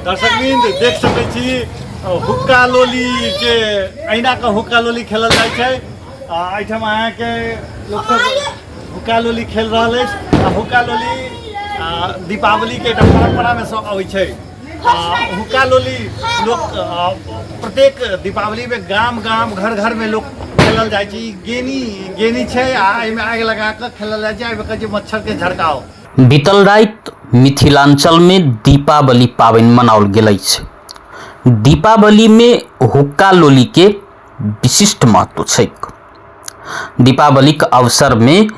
दर्शकवृन्द देख सकै छी हुक्का लोली के अहिना के हुक्का लोली खेलल जाइ छै। एहिठाम अहाँके लोक सब हुक्का लोली खेल रहल अछि। हुक्का लोली दीपावली के एकटा परंपरा में सब अबै छै। हुक्का लोली लोग प्रत्येक दीपावली में गाम गाम घर घर में लोग खेलल जाइ छै। गेनी छै आ एहिमे आग लगा के खेलल जाइ छै। एहिमे कहै छै मच्छर के झड़काओ। बीतल रात मिथिलांचल में दीपावली पाबनि मनाओल गेल अछि। दीपावली में हुक्का लोली के विशिष्ट महत्व छै। दीपावली के अवसर में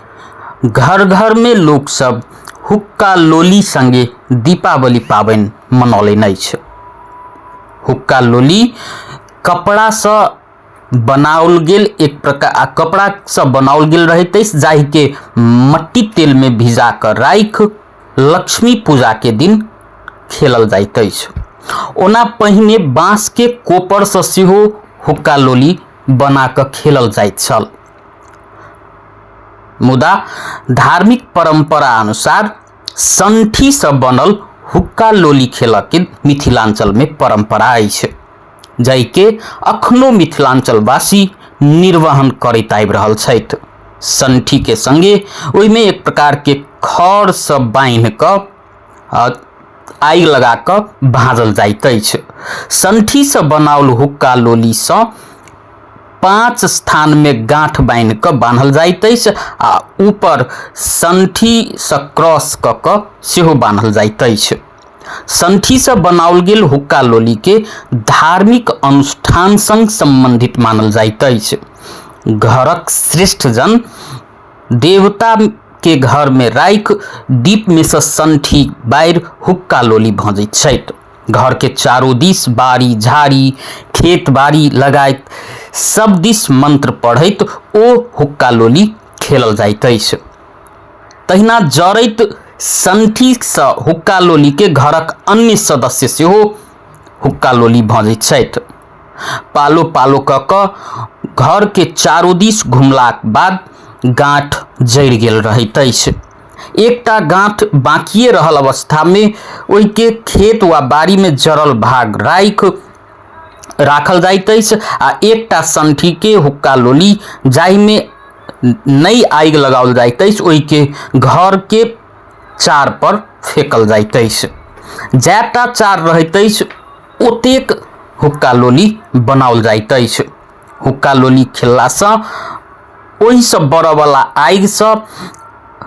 घर घर में लोग सब हुक्का लोली संगे दीपावली पाबनि मनौलनि अछि। हुक्का लोली कपड़ा से बनाओल गेल एक प्रकार कपड़ा से बनाओल गेल रहैत अछि, जाहि के मट्टी तेल में भिजा कर राखि लक्ष्मी पूजा के दिन खेलल जाइत अछि। ओना पहिने बांस के कोपर से सेहो हुक्का लोली बना कऽ खेलल जाइत छल। मुदा धार्मिक परंपरा अनुसार संठी से बनल हुक्का लोली खेलऽ के मिथिलांचल में परंपरा अछि, जाहि के अखनो मिथिलांचलवासी निर्वहन करैत आबि रहल छथि। संठी के संगे ओहिमे एक प्रकार के खड़ से बांधि कऽ आगि लगा कऽ भाजल जाइत अछि। संठी से बनाओल हुक्का लोली से 5 स्थान में गांठ बांधि कऽ बान्हल जाइत अछि आ ऊपर संठी से क्रॉस कऽ कऽ सेहो बान्हल जाइत अछि। संठी से बनाओल गेल हुक्का लोली के धार्मिक अनुष्ठान संग संबंधित मानल जाइत अछि। घरक श्रेष्ठ जन देवता के घर में राखि दीप में से संठी बारि हुक्का लोली भजैत छथि। घर के चारों दिस बाड़ी झाड़ी खेत बाड़ी लगाइत सब दिस मंत्र पढ़ैत ओ हुक्का लोली खेलल जाइत अछि। तहिना जरैत संठी से हुक्का लोली के घरक अन्य सदस्य सेहो हुक्का लोली भजैत छथि। पालो पालो कऽ कऽ घर के चारों दिस घुमलाक बाद गांठ जरि गेल रहैत अछि। एकटा गांठ बाकिए रहल अवस्था में ओहि के खेत वा बाड़ी में जरल भाग राखल जाइत अछि आ एकटा संठी के हुक्का लोली जाहि में नई आगि लगाओल जाइत अछि ओहि के घर के चार पर फेंकल जाइत अछि। जैटा चार रहैत अछि ओतेक हुक्का लोली बनाओल जाइत अछि। हुक्का लोली खेलला से ओहि से बड़ऽ वाला आगि से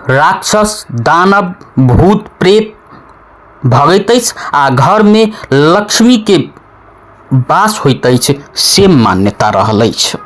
राक्षस दानव भूत प्रेत भगैत अछि आ घर में लक्ष्मी के वास होइत अछि से मान्यता रहल अछि।